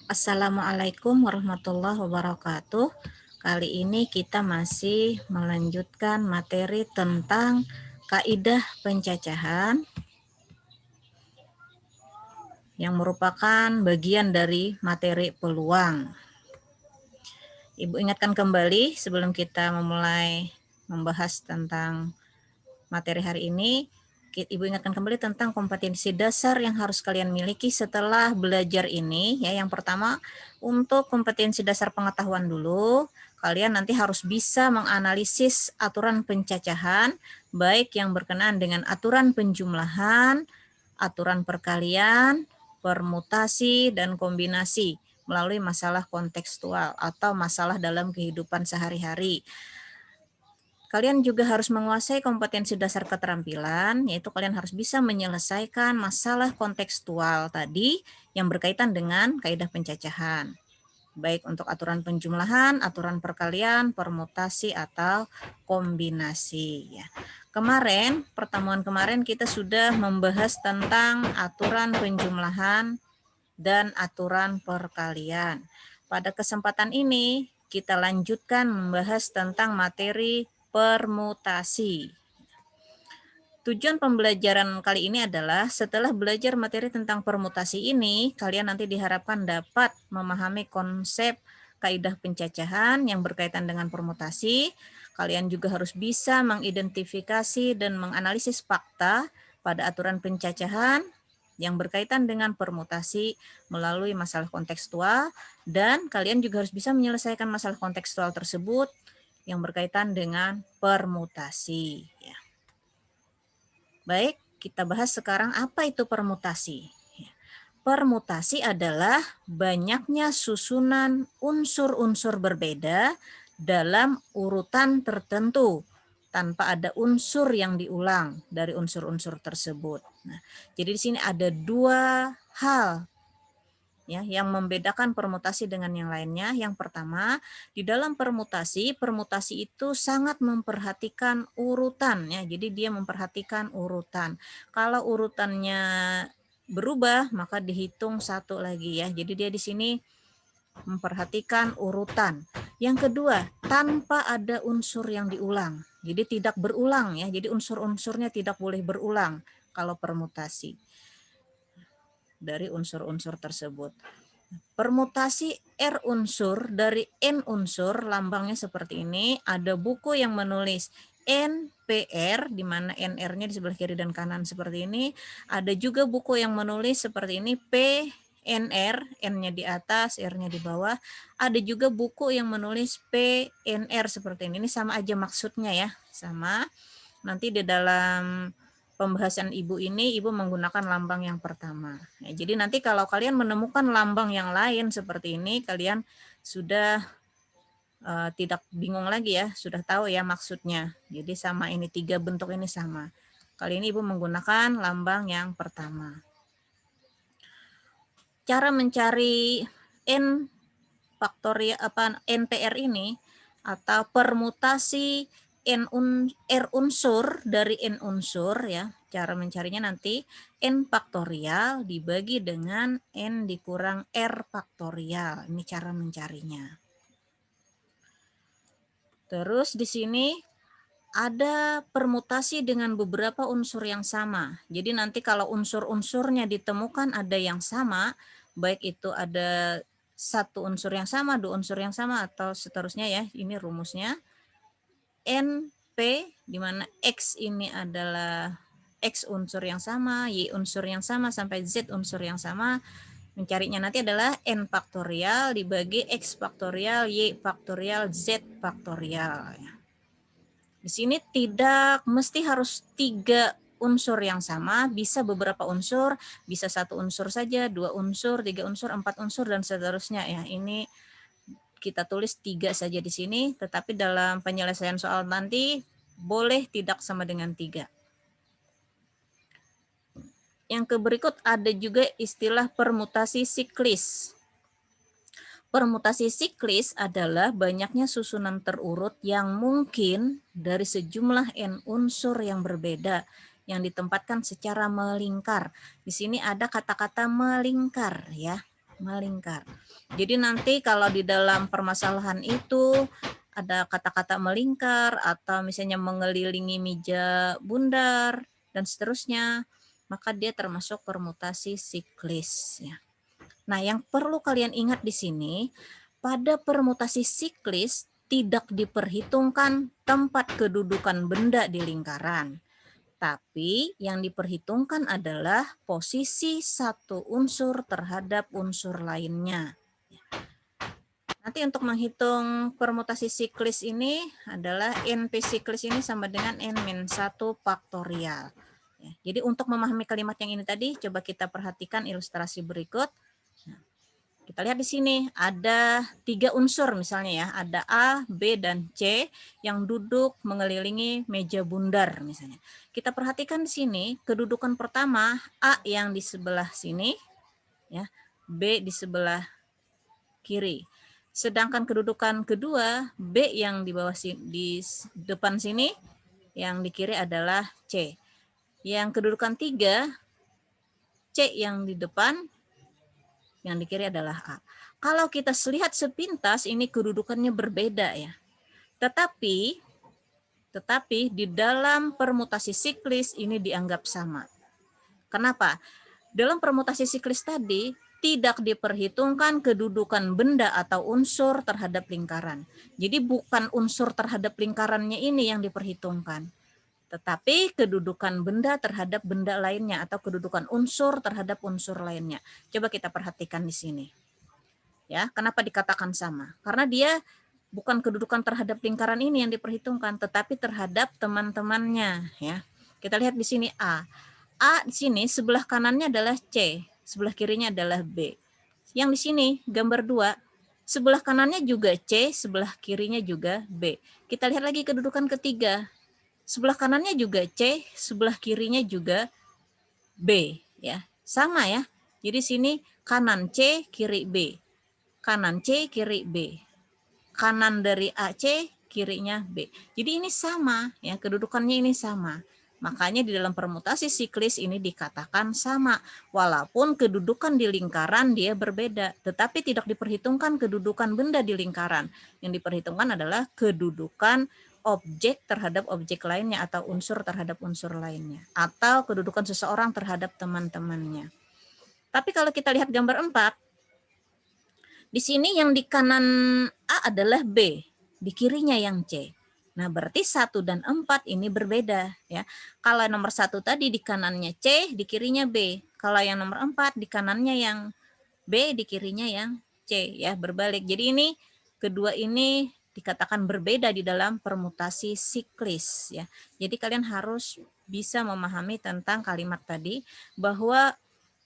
Assalamualaikum warahmatullahi wabarakatuh. Kali ini kita masih melanjutkan materi tentang kaidah pencacahan yang merupakan bagian dari materi peluang. Ibu ingatkan kembali sebelum kita memulai membahas tentang materi hari ini, Ibu ingatkan kembali tentang kompetensi dasar yang harus kalian miliki setelah belajar ini. Ya, yang pertama, untuk kompetensi dasar pengetahuan dulu, kalian nanti harus bisa menganalisis aturan pencacahan, baik yang berkenaan dengan aturan penjumlahan, aturan perkalian, permutasi, dan kombinasi melalui masalah kontekstual atau masalah dalam kehidupan sehari-hari. Kalian juga harus menguasai kompetensi dasar keterampilan, yaitu kalian harus bisa menyelesaikan masalah kontekstual tadi yang berkaitan dengan kaidah pencacahan. Baik untuk aturan penjumlahan, aturan perkalian, permutasi, atau kombinasi. Ya. Pertemuan kemarin kita sudah membahas tentang aturan penjumlahan dan aturan perkalian. Pada kesempatan ini, kita lanjutkan membahas tentang materi permutasi. Tujuan pembelajaran kali ini adalah setelah belajar materi tentang permutasi ini, kalian nanti diharapkan dapat memahami konsep kaidah pencacahan yang berkaitan dengan permutasi. Kalian juga harus bisa mengidentifikasi dan menganalisis fakta pada aturan pencacahan yang berkaitan dengan permutasi melalui masalah kontekstual, dan kalian juga harus bisa menyelesaikan masalah kontekstual tersebut yang berkaitan dengan permutasi. Ya. Baik, kita bahas sekarang apa itu permutasi. Permutasi adalah banyaknya susunan unsur-unsur berbeda dalam urutan tertentu tanpa ada unsur yang diulang dari unsur-unsur tersebut. Nah, jadi di sini ada dua hal ya yang membedakan permutasi dengan yang lainnya. Yang pertama, di dalam permutasi itu sangat memperhatikan urutan ya. Jadi dia memperhatikan urutan. Kalau urutannya berubah, maka dihitung satu lagi ya. Jadi dia di sini memperhatikan urutan. Yang kedua, tanpa ada unsur yang diulang. Jadi tidak berulang ya. Jadi unsur-unsurnya tidak boleh berulang kalau permutasi dari unsur-unsur tersebut. Permutasi R unsur dari N unsur, lambangnya seperti ini. Ada buku yang menulis NPR, di mana NR-nya di sebelah kiri dan kanan seperti ini. Ada juga buku yang menulis seperti ini, PNR, N-nya di atas, R-nya di bawah. Ada juga buku yang menulis PNR seperti ini. Ini sama aja maksudnya ya, sama. Nanti di dalam pembahasan Ibu ini, Ibu menggunakan lambang yang pertama. Ya, jadi nanti kalau kalian menemukan lambang yang lain seperti ini, kalian sudah tidak bingung lagi ya, sudah tahu ya maksudnya. Jadi sama ini, tiga bentuk ini sama. Kali ini Ibu menggunakan lambang yang pertama. Cara mencari N faktorial NPR ini atau permutasi R unsur dari N unsur ya. Cara mencarinya nanti N faktorial dibagi dengan N dikurang R faktorial. Ini cara mencarinya. Terus di sini ada permutasi dengan beberapa unsur yang sama. Jadi nanti kalau unsur-unsurnya ditemukan ada yang sama, baik itu ada satu unsur yang sama, dua unsur yang sama, atau seterusnya ya, ini rumusnya. NP, di mana X ini adalah X unsur yang sama, Y unsur yang sama, sampai Z unsur yang sama. Mencarinya nanti adalah N faktorial dibagi X faktorial, Y faktorial, Z faktorial. Di sini tidak mesti harus 3 unsur yang sama, bisa beberapa unsur, bisa satu unsur saja, 2 unsur, 3 unsur, 4 unsur, dan seterusnya ya. Ini kita tulis 3 saja di sini, tetapi dalam penyelesaian soal nanti boleh tidak sama dengan 3. Yang berikut ada juga istilah permutasi siklis. Permutasi siklis adalah banyaknya susunan terurut yang mungkin dari sejumlah N unsur yang berbeda yang ditempatkan secara melingkar. Di sini ada kata-kata melingkar ya. melingkar. Jadi nanti kalau di dalam permasalahan itu ada kata-kata melingkar atau misalnya mengelilingi meja bundar dan seterusnya, maka dia termasuk permutasi siklis ya. Nah, yang perlu kalian ingat di sini, pada permutasi siklis tidak diperhitungkan tempat kedudukan benda di lingkaran. Tapi yang diperhitungkan adalah posisi satu unsur terhadap unsur lainnya. Nanti untuk menghitung permutasi siklis ini adalah NP siklis ini sama dengan N-1 faktorial. Ya, jadi untuk memahami kalimat yang ini tadi, coba kita perhatikan ilustrasi berikut. Nah, kita lihat di sini ada 3 unsur misalnya ya, ada A, B, dan C yang duduk mengelilingi meja bundar misalnya. Kita perhatikan di sini kedudukan pertama A yang di sebelah sini, ya, B di sebelah kiri. Sedangkan kedudukan kedua B yang di bawah di depan sini, yang di kiri adalah C. Yang kedudukan 3 C yang di depan, yang di kiri adalah A. Kalau kita lihat sepintas ini kedudukannya berbeda ya. Tetapi di dalam permutasi siklis ini dianggap sama. Kenapa? Dalam permutasi siklis tadi tidak diperhitungkan kedudukan benda atau unsur terhadap lingkaran. Jadi bukan unsur terhadap lingkarannya ini yang diperhitungkan, tetapi kedudukan benda terhadap benda lainnya atau kedudukan unsur terhadap unsur lainnya. Coba kita perhatikan di sini. Ya, kenapa dikatakan sama? Karena dia bukan kedudukan terhadap lingkaran ini yang diperhitungkan, tetapi terhadap teman-temannya. Ya, kita lihat di sini A. A di sini sebelah kanannya adalah C, sebelah kirinya adalah B. Yang di sini gambar 2, sebelah kanannya juga C, sebelah kirinya juga B. Kita lihat lagi kedudukan ketiga. Sebelah kanannya juga C, sebelah kirinya juga B, ya. Sama ya. Jadi sini kanan C, kiri B. Kanan C, kiri B. Kanan dari AC, kirinya B. Jadi ini sama, ya, kedudukannya ini sama. Makanya di dalam permutasi siklis ini dikatakan sama. Walaupun kedudukan di lingkaran dia berbeda, tetapi tidak diperhitungkan kedudukan benda di lingkaran. Yang diperhitungkan adalah kedudukan objek terhadap objek lainnya atau unsur terhadap unsur lainnya. Atau kedudukan seseorang terhadap teman-temannya. Tapi kalau kita lihat gambar 4, di sini yang di kanan A adalah B, di kirinya yang C. Nah, berarti 1 dan 4 ini berbeda ya. Kalau nomor 1 tadi di kanannya C, di kirinya B. Kalau yang nomor 4 di kanannya yang B, di kirinya yang C ya, berbalik. Jadi ini kedua ini dikatakan berbeda di dalam permutasi siklis ya. Jadi kalian harus bisa memahami tentang kalimat tadi bahwa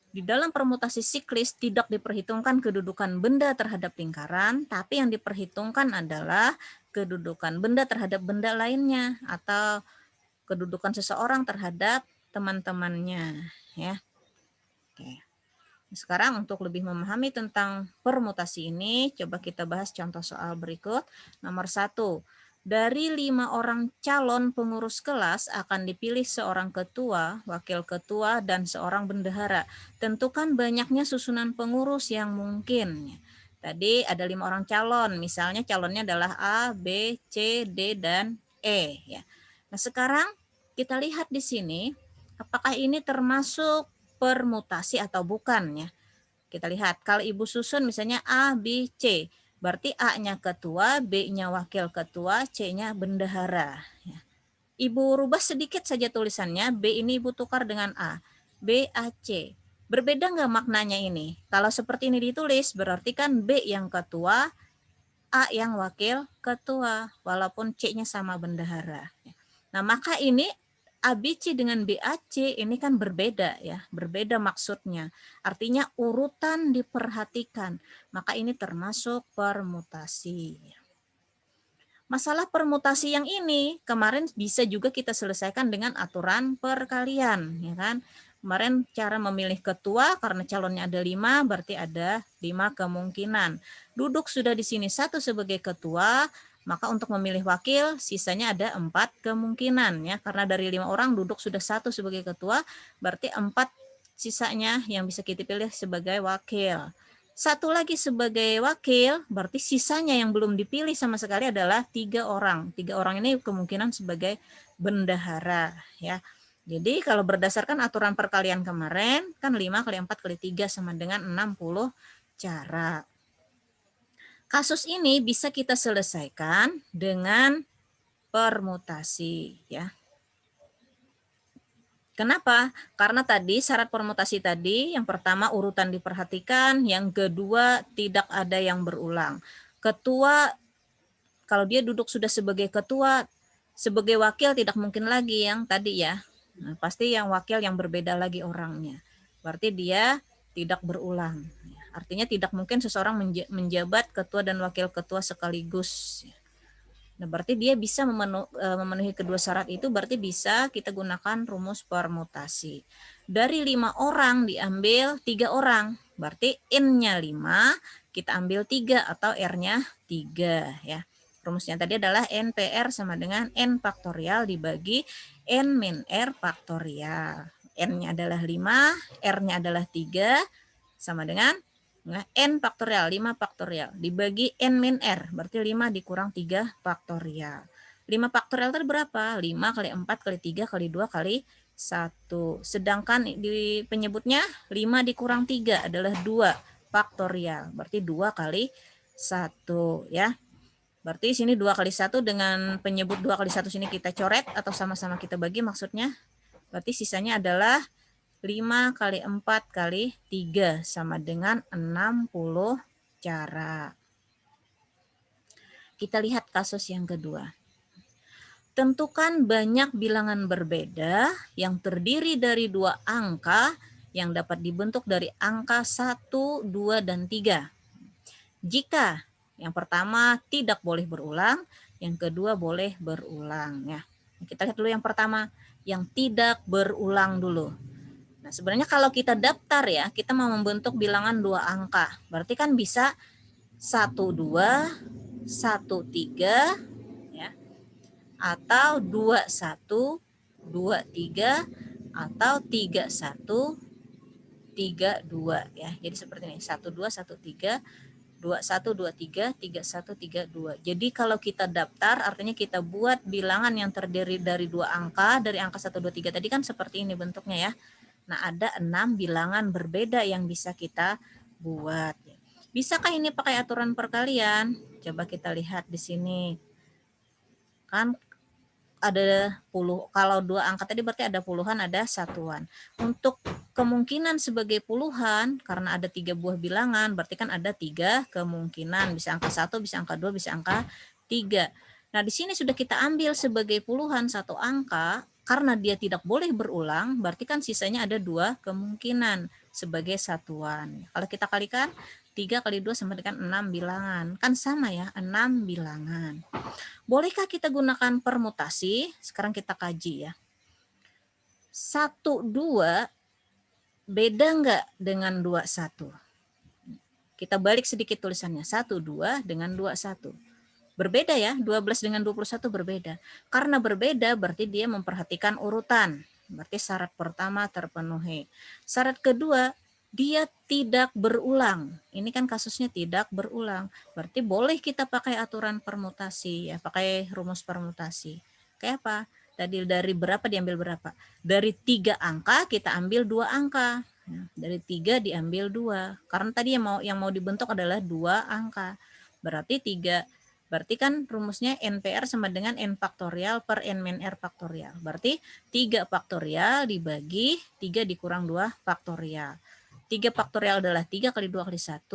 di dalam permutasi siklis tidak diperhitungkan kedudukan benda terhadap lingkaran, tapi yang diperhitungkan adalah kedudukan benda terhadap benda lainnya atau kedudukan seseorang terhadap teman-temannya, ya. Oke. Sekarang untuk lebih memahami tentang permutasi ini, coba kita bahas contoh soal berikut. Nomor 1. Dari 5 orang calon pengurus kelas akan dipilih seorang ketua, wakil ketua, dan seorang bendahara. Tentukan banyaknya susunan pengurus yang mungkin. Tadi ada 5 orang calon, misalnya calonnya adalah A, B, C, D, dan E. Ya. Nah sekarang kita lihat di sini, apakah ini termasuk permutasi atau bukan ya? Kita lihat, kalau Ibu susun misalnya A, B, C. Berarti A-nya ketua, B-nya wakil ketua, C-nya bendahara. Ibu rubah sedikit saja tulisannya, B ini Ibu tukar dengan A. B, A, C. Berbeda nggak maknanya ini? Kalau seperti ini ditulis, berarti kan B yang ketua, A yang wakil ketua, walaupun C-nya sama bendahara. Nah, maka ini ABC dengan BAC ini kan berbeda ya, berbeda maksudnya. Artinya urutan diperhatikan, maka ini termasuk permutasi. Masalah permutasi yang ini kemarin bisa juga kita selesaikan dengan aturan perkalian, ya kan? Kemarin cara memilih ketua karena calonnya ada 5, berarti ada 5 kemungkinan. Duduk sudah di sini 1 sebagai ketua, maka untuk memilih wakil sisanya ada 4 kemungkinan ya, karena dari 5 orang duduk sudah 1 sebagai ketua, berarti 4 sisanya yang bisa kita pilih sebagai wakil. Satu lagi sebagai wakil, berarti sisanya yang belum dipilih sama sekali adalah 3 orang. 3 orang ini kemungkinan sebagai bendahara ya. Jadi kalau berdasarkan aturan perkalian kemarin, kan 5 kali 4 kali 3 sama dengan 60 cara. Kasus ini bisa kita selesaikan dengan permutasi ya. Kenapa? Karena tadi syarat permutasi tadi, yang pertama urutan diperhatikan, yang kedua tidak ada yang berulang. Ketua, kalau dia duduk sudah sebagai ketua, sebagai wakil tidak mungkin lagi yang tadi ya. Nah, pasti yang wakil yang berbeda lagi orangnya. Berarti dia tidak berulang. Artinya tidak mungkin seseorang menjabat ketua dan wakil ketua sekaligus. Nah, berarti dia bisa memenuhi kedua syarat itu, berarti bisa kita gunakan rumus permutasi. Dari 5 orang diambil 3 orang, berarti N-nya 5, kita ambil 3 atau R-nya 3 ya. Rumusnya tadi adalah NPR sama dengan N faktorial dibagi N min R faktorial. N-nya adalah 5, R-nya adalah 3, sama dengan N faktorial, 5 faktorial, dibagi N min R, berarti 5 dikurang 3 faktorial. 5 faktorial itu berapa? 5 kali 4 kali 3 kali 2 kali 1. Sedangkan di penyebutnya 5 dikurang 3 adalah 2 faktorial, berarti 2 kali 1 ya. Berarti sini 2 kali 1 dengan penyebut 2 kali 1 sini kita coret atau sama-sama kita bagi maksudnya. Berarti sisanya adalah 5 kali 4 kali 3 sama dengan 60 cara. Kita lihat kasus yang kedua. Tentukan banyak bilangan berbeda yang terdiri dari 2 angka yang dapat dibentuk dari angka 1, 2, dan 3. Jika yang pertama tidak boleh berulang, yang kedua boleh berulang. Ya. Kita lihat dulu yang pertama, yang tidak berulang dulu. Nah, sebenarnya kalau kita daftar ya, kita mau membentuk bilangan 2 angka. Berarti kan bisa 1, 2, 1, 3, ya, atau 2, 1, 2, 3, atau 3, 1, 3, 2. Ya. Jadi seperti ini, 1, 2, 1, 3, 2, 1, 2, 3, 3, 1, 3, 2. Jadi kalau kita daftar, artinya kita buat bilangan yang terdiri dari 2 angka, dari angka 1, 2, 3 tadi kan seperti ini bentuknya ya. Nah, ada 6 bilangan berbeda yang bisa kita buat. Bisakah ini pakai aturan perkalian? Coba kita lihat di sini. Kan ada kalau 2 angka tadi berarti ada puluhan, ada satuan. Untuk kemungkinan sebagai puluhan, karena ada 3 buah bilangan, berarti kan ada 3 kemungkinan. Bisa angka 1, bisa angka 2, bisa angka 3. Nah, di sini sudah kita ambil sebagai puluhan 1 angka, karena dia tidak boleh berulang, berarti kan sisanya ada 2 kemungkinan sebagai satuan. Kalau kita kalikan, 3 kali 2 sama dengan 6 bilangan. Kan sama ya, 6 bilangan. Bolehkah kita gunakan permutasi? Sekarang kita kaji ya. 1, 2 beda nggak dengan 2, 1? Kita balik sedikit tulisannya. 1, 2 dengan 2, 1. Berbeda ya, 12 dengan 21 berbeda. Karena berbeda berarti dia memperhatikan urutan. Berarti syarat pertama terpenuhi. Syarat kedua, dia tidak berulang. Ini kan kasusnya tidak berulang. Berarti boleh kita pakai aturan permutasi ya, pakai rumus permutasi. Kayak apa? Tadi dari berapa diambil berapa? Dari 3 angka kita ambil 2 angka. Dari 3 diambil 2. Karena tadi yang mau dibentuk adalah 2 angka. Berarti 3. Berarti kan rumusnya NPR sama dengan N faktorial per N min R faktorial. Berarti 3 faktorial dibagi 3 dikurang 2 faktorial. 3 faktorial adalah 3 kali 2 kali 1.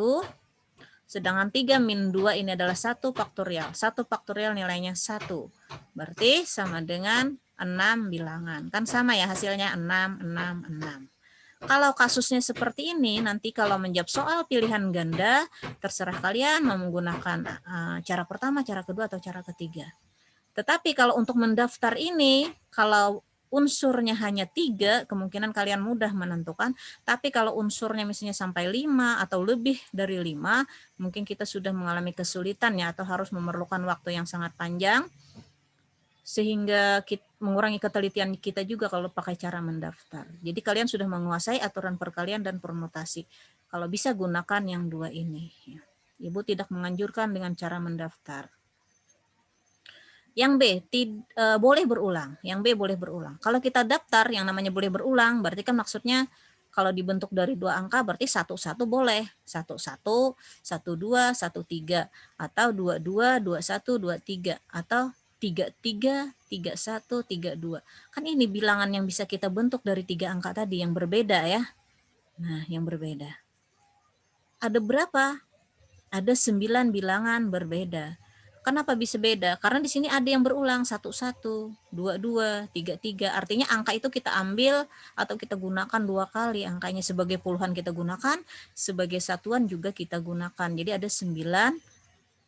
Sedangkan 3 min 2 ini adalah 1 faktorial. 1 faktorial nilainya 1. Berarti sama dengan 6 bilangan. Kan sama ya hasilnya 6, 6, 6. Kalau kasusnya seperti ini, nanti kalau menjawab soal pilihan ganda, terserah kalian mau menggunakan cara pertama, cara kedua, atau cara ketiga. Tetapi kalau untuk mendaftar ini, kalau unsurnya hanya 3, kemungkinan kalian mudah menentukan. Tapi kalau unsurnya misalnya sampai 5 atau lebih dari 5, mungkin kita sudah mengalami kesulitan ya, atau harus memerlukan waktu yang sangat panjang. sehingga mengurangi ketelitian kita juga kalau pakai cara mendaftar. Jadi kalian sudah menguasai aturan perkalian dan permutasi. Kalau bisa gunakan yang dua ini. Ibu tidak menganjurkan dengan cara mendaftar. Yang B, boleh berulang. Yang B boleh berulang. Kalau kita daftar yang namanya boleh berulang, berarti kan maksudnya kalau dibentuk dari dua angka berarti 11 boleh. 11, 12, 13. Atau 22, 21, 23. Atau 33, 31, 32. Kan ini bilangan yang bisa kita bentuk dari 3 angka tadi yang berbeda ya. Nah, yang berbeda. Ada berapa? Ada 9 bilangan berbeda. Kenapa bisa beda? Karena di sini ada yang berulang 11, 22, 33. Artinya angka itu kita ambil atau kita gunakan 2 kali. Angkanya sebagai puluhan kita gunakan, sebagai satuan juga kita gunakan. Jadi ada 9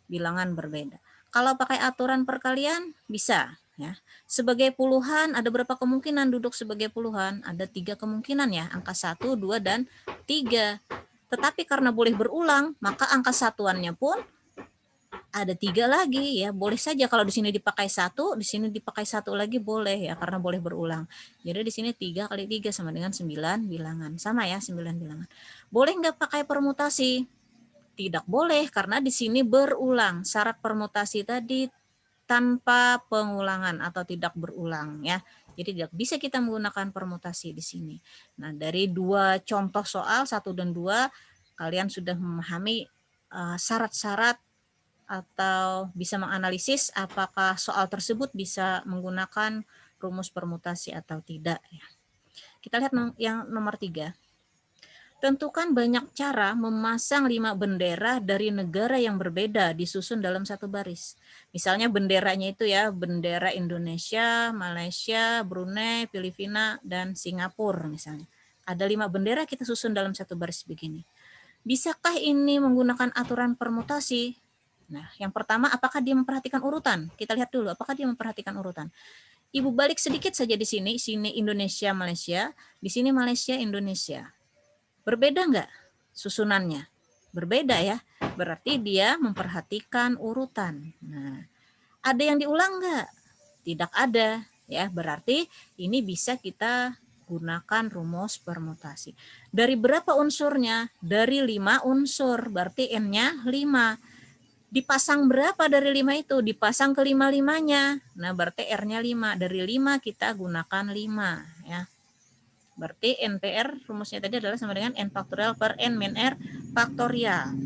bilangan berbeda. Kalau pakai aturan perkalian bisa ya. Sebagai puluhan ada berapa kemungkinan duduk sebagai puluhan? Ada 3 kemungkinan ya, angka 1, 2 dan 3. Tetapi karena boleh berulang, maka angka satuannya pun ada 3 lagi ya. Boleh saja kalau di sini dipakai 1, di sini dipakai 1 lagi boleh ya, karena boleh berulang. Jadi di sini 3 kali 3 sama dengan 9 bilangan. Sama ya, 9 bilangan. Boleh nggak pakai permutasi? Tidak boleh karena di sini berulang. Syarat permutasi tadi tanpa pengulangan atau tidak berulang ya. Jadi tidak bisa kita menggunakan permutasi di sini. Nah, dari 2 contoh soal 1 dan 2 kalian sudah memahami syarat-syarat atau bisa menganalisis apakah soal tersebut bisa menggunakan rumus permutasi atau tidak ya. Kita lihat yang nomor 3. Tentukan banyak cara memasang 5 bendera dari negara yang berbeda disusun dalam satu baris. Misalnya benderanya itu ya, bendera Indonesia, Malaysia, Brunei, Filipina, dan Singapura misalnya. Ada 5 bendera kita susun dalam satu baris begini. Bisakah ini menggunakan aturan permutasi? Nah, yang pertama, apakah dia memperhatikan urutan? Kita lihat dulu, apakah dia memperhatikan urutan. Ibu balik sedikit saja di sini Indonesia, Malaysia, di sini Malaysia, Indonesia. Berbeda nggak susunannya? Berbeda ya, berarti dia memperhatikan urutan. Nah, ada yang diulang nggak? Tidak ada ya, berarti ini bisa kita gunakan rumus permutasi. Dari berapa unsurnya? Dari 5 unsur, berarti N-nya 5. Dipasang berapa dari 5 itu? Dipasang ke 5-5-nya. Nah, berarti R-nya 5. Dari 5 kita gunakan 5 ya. Berarti NPR rumusnya tadi adalah sama dengan N faktorial per N min R faktorial.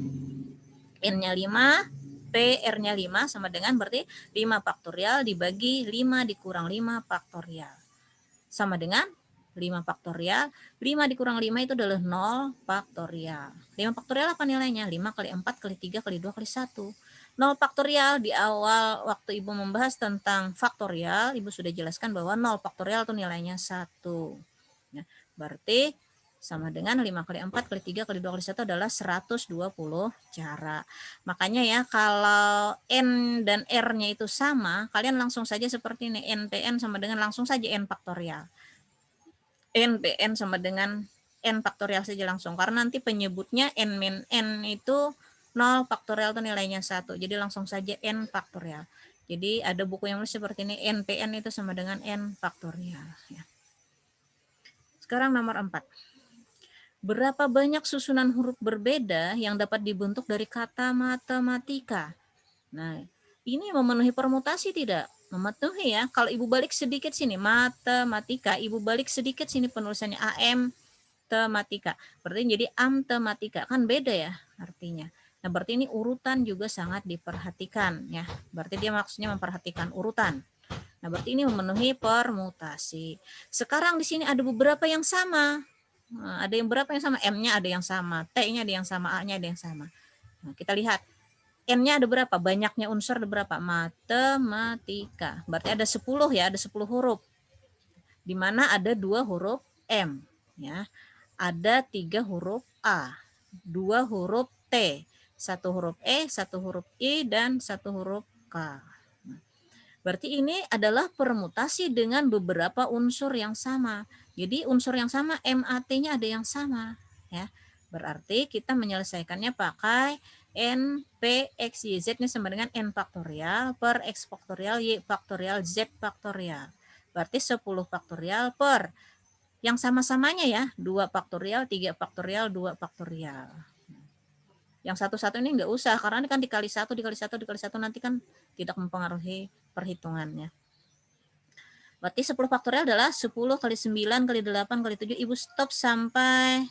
N-nya 5, PR-nya 5 sama dengan berarti 5 faktorial dibagi 5 dikurang 5 faktorial. Sama dengan 5 faktorial, 5 dikurang 5 itu adalah 0 faktorial. 5 faktorial apa nilainya? 5 kali 4 kali 3 kali 2 kali 1. 0 faktorial di awal waktu Ibu membahas tentang faktorial, Ibu sudah jelaskan bahwa 0 faktorial itu nilainya 1. Ya, berarti sama dengan 5 kali 4 kali 3 kali 2 kali 1 adalah 120 cara. Makanya ya kalau N dan R-nya itu sama, kalian langsung saja seperti ini. NPN sama dengan langsung saja N faktorial. NPN sama dengan N faktorial saja langsung. Karena nanti penyebutnya N min N itu 0 faktorial itu nilainya 1. Jadi langsung saja N faktorial. Jadi ada buku yang nulis seperti ini. NPN itu sama dengan N faktorial. Ya. Sekarang nomor 4. Berapa banyak susunan huruf berbeda yang dapat dibentuk dari kata matematika? Nah, ini memenuhi permutasi tidak? Memenuhi ya. Kalau Ibu balik sedikit sini, matematika. Ibu balik sedikit sini penulisannya AM tematika. Berarti jadi tematika. Kan beda ya artinya. Nah, berarti ini urutan juga sangat diperhatikan ya. Berarti dia maksudnya memperhatikan urutan. Nah, berarti ini memenuhi permutasi. Sekarang di sini ada beberapa yang sama. Nah, ada yang berapa yang sama? M-nya ada yang sama, T-nya ada yang sama, A-nya ada yang sama. Nah, kita lihat. N-nya ada berapa? Banyaknya unsur ada berapa? Matematika. Berarti ada 10 ya, ada 10 huruf. Di mana ada 2 huruf M. Ya. Ada 3 huruf A, 2 huruf T, 1 huruf E, 1 huruf I, dan 1 huruf K. Berarti ini adalah permutasi dengan beberapa unsur yang sama. Jadi unsur yang sama MAT-nya ada yang sama ya. Berarti kita menyelesaikannya pakai N, P, X, Y, Z-nya sama dengan N faktorial per X faktorial, Y faktorial, Z faktorial. Berarti 10 faktorial per yang sama-samanya ya, 2 faktorial, 3 faktorial, 2 faktorial. Yang satu-satu ini enggak usah, karena ini kan dikali 1, dikali 1, dikali 1, nanti kan tidak mempengaruhi perhitungannya. Berarti 10 faktorial adalah 10 kali 9 kali 8 kali 7. Ibu stop sampai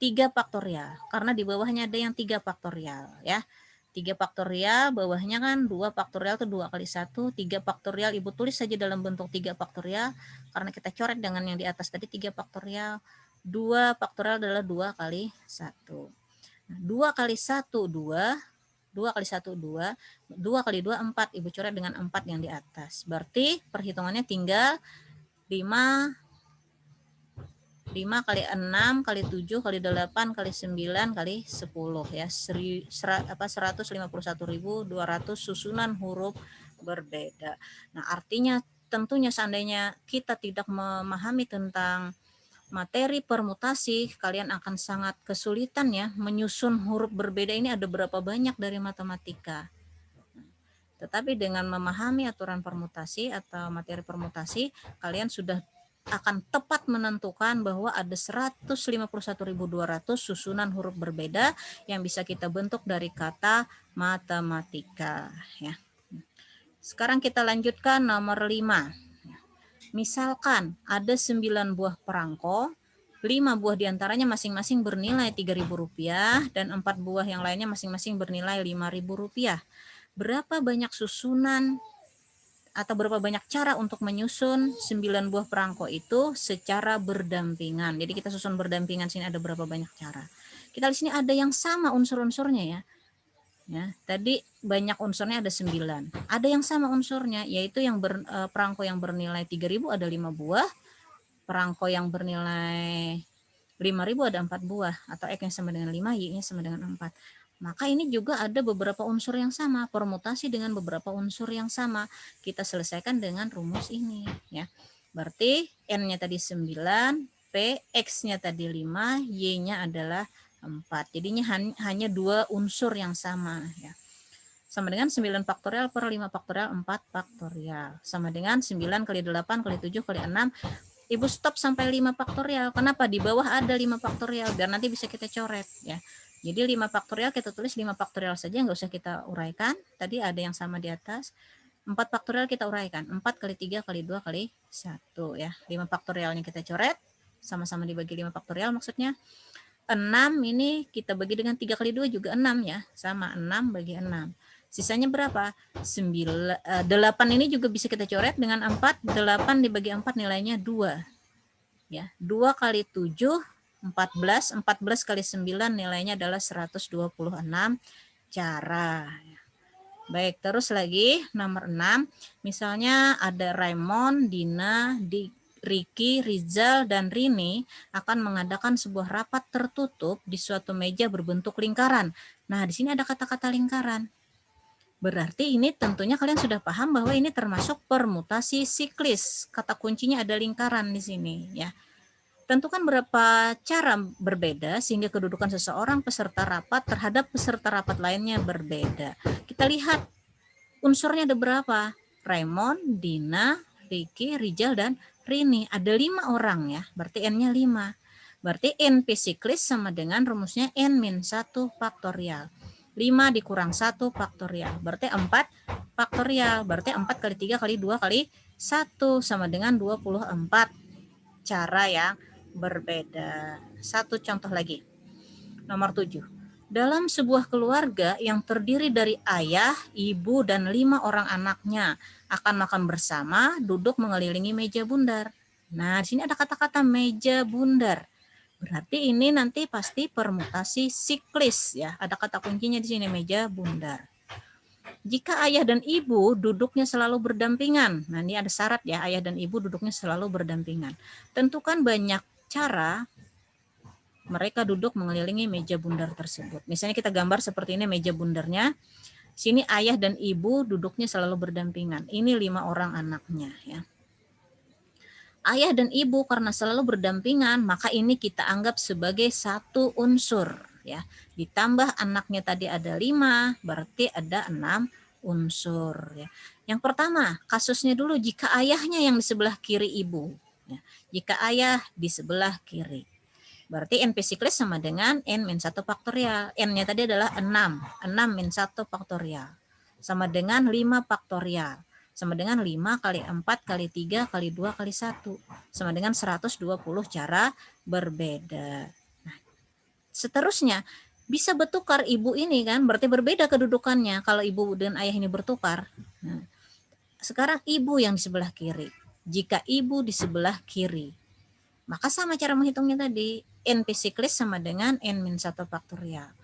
3 faktorial. Karena di bawahnya ada yang 3 faktorial ya. 3 faktorial, bawahnya kan 2 faktorial itu 2 kali 1. 3 faktorial Ibu tulis saja dalam bentuk 3 faktorial. Karena kita coret dengan yang di atas tadi 3 faktorial. 2 faktorial adalah 2 kali 1. Nah, 2 kali 1, 2. 2 kali 1, 2. 2 kali 2, 4. Ibu coret dengan 4 yang di atas. Berarti perhitungannya tinggal 5 kali 6 kali 7 kali 8 kali 9 kali 10 ya. 151.200 susunan huruf berbeda. Nah, artinya tentunya seandainya kita tidak memahami tentang materi permutasi, kalian akan sangat kesulitan ya menyusun huruf berbeda ini ada berapa banyak dari matematika. Tetapi dengan memahami aturan permutasi atau materi permutasi, kalian sudah akan tepat menentukan bahwa ada 151.200 susunan huruf berbeda yang bisa kita bentuk dari kata matematika ya. Sekarang kita lanjutkan nomor 5. Misalkan ada 9 buah perangko, 5 buah diantaranya masing-masing bernilai Rp3.000 dan 4 buah yang lainnya masing-masing bernilai Rp5.000. Berapa banyak susunan atau berapa banyak cara untuk menyusun 9 buah perangko itu secara berdampingan. Jadi kita susun berdampingan, sini ada berapa banyak cara. Kita di sini ada yang sama unsur-unsurnya ya. Ya, tadi banyak unsurnya ada 9. Ada yang sama unsurnya, yaitu yang perangko yang bernilai 3.000 ada 5 buah, perangko yang bernilai 5.000 ada 4 buah, atau X-nya sama dengan 5, Y-nya sama dengan 4. Maka ini juga ada beberapa unsur yang sama, permutasi dengan beberapa unsur yang sama. Kita selesaikan dengan rumus ini ya. Berarti N-nya tadi 9, P, X-nya tadi 5, Y-nya adalah 4. Jadinya hanya 2 unsur yang sama ya. Sama dengan 9 faktorial per 5 faktorial 4 faktorial. Sama dengan 9 kali 8 kali 7 kali 6. Ibu stop sampai 5 faktorial. Kenapa? Di bawah ada 5 faktorial biar nanti bisa kita coret ya. Jadi 5 faktorial kita tulis 5 faktorial saja, nggak usah kita uraikan. Tadi ada yang sama di atas. 4 faktorial kita uraikan. 4 kali 3 kali 2 kali 1 ya. 5 faktorialnya kita coret. Sama-sama dibagi 5 faktorial maksudnya. 6 ini kita bagi dengan 3 kali 2 juga 6 ya. Sama 6 bagi 6. Sisanya berapa? 8 ini juga bisa kita coret dengan 4. 8 dibagi 4 nilainya 2. Ya, 2 kali 7, 14. 14 kali 9 nilainya adalah 126 cara. Baik, terus lagi nomor 6. Misalnya ada Raymond, Dina, Ricky, Rizal, dan Rini akan mengadakan sebuah rapat tertutup di suatu meja berbentuk lingkaran. Nah, di sini ada kata-kata lingkaran. Berarti ini tentunya kalian sudah paham bahwa ini termasuk permutasi siklis. Kata kuncinya ada lingkaran di sini ya. Tentukan berapa cara berbeda sehingga kedudukan seseorang peserta rapat terhadap peserta rapat lainnya berbeda. Kita lihat unsurnya ada berapa? Raymond, Dina, Ricky, Rizal, dan Rini. Ada 5 orang ya, berarti N-nya 5. Berarti NP siklis sama dengan rumusnya N-1 faktorial. 5 dikurang 1 faktorial, berarti 4 faktorial. Berarti 4 kali 3 kali 2 kali 1 sama dengan 24 cara yang berbeda. Satu contoh lagi. Nomor 7. Dalam sebuah keluarga yang terdiri dari ayah, ibu, dan 5 orang anaknya akan makan bersama, duduk mengelilingi meja bundar. Nah, di sini ada kata-kata meja bundar. Berarti ini nanti pasti permutasi siklis ya. Ada kata kuncinya di sini meja bundar. Jika ayah dan ibu duduknya selalu berdampingan. Nah, ini ada syarat ya, ayah dan ibu duduknya selalu berdampingan. Tentukan banyak cara mereka duduk mengelilingi meja bundar tersebut. Misalnya kita gambar seperti ini meja bundarnya. Sini ayah dan ibu duduknya selalu berdampingan. Ini 5 orang anaknya ya. Ayah dan ibu karena selalu berdampingan, maka ini kita anggap sebagai satu unsur ya. Ditambah anaknya tadi ada 5, berarti ada 6 unsur ya. Yang pertama, kasusnya dulu jika ayahnya yang di sebelah kiri ibu. Ya. Jika ayah di sebelah kiri. Berarti NP siklis sama dengan N-1 faktorial. N-nya tadi adalah 6. 6 min 1 faktorial. Sama dengan 5 faktorial. Sama dengan 5 kali 4 kali 3 kali 2 kali 1. Sama dengan 120 cara berbeda. Nah, seterusnya, bisa bertukar ibu ini kan, berarti berbeda kedudukannya kalau ibu dan ayah ini bertukar. Nah, sekarang ibu yang di sebelah kiri. Jika ibu di sebelah kiri, maka sama cara menghitungnya tadi. NP siklis sama dengan N-1 faktorial.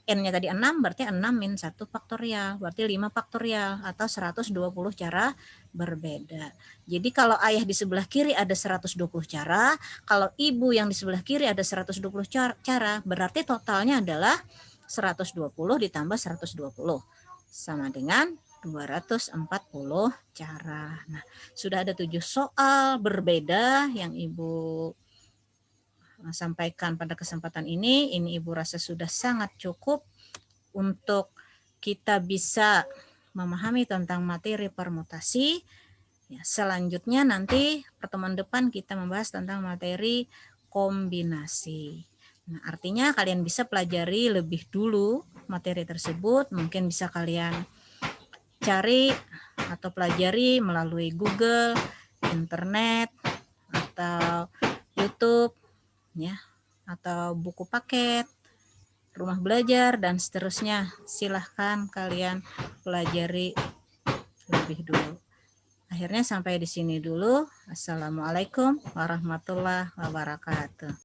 N-nya tadi 6, berarti 6 min 1 faktorial. Berarti 5 faktorial atau 120 cara berbeda. Jadi kalau ayah di sebelah kiri ada 120 cara, kalau ibu yang di sebelah kiri ada 120 cara, berarti totalnya adalah 120 ditambah 120. Sama dengan 240 cara. Nah, sudah ada 7 soal berbeda yang Ibu sampaikan pada kesempatan ini. Ini Ibu rasa sudah sangat cukup untuk kita bisa memahami tentang materi permutasi. Ya, selanjutnya nanti pertemuan depan kita membahas tentang materi kombinasi. Nah, artinya kalian bisa pelajari lebih dulu materi tersebut. Mungkin bisa kalian cari atau pelajari melalui Google, internet, atau YouTube, ya, atau buku paket, rumah belajar, dan seterusnya. Silahkan kalian pelajari lebih dulu. Akhirnya sampai di sini dulu. Assalamualaikum warahmatullahi wabarakatuh.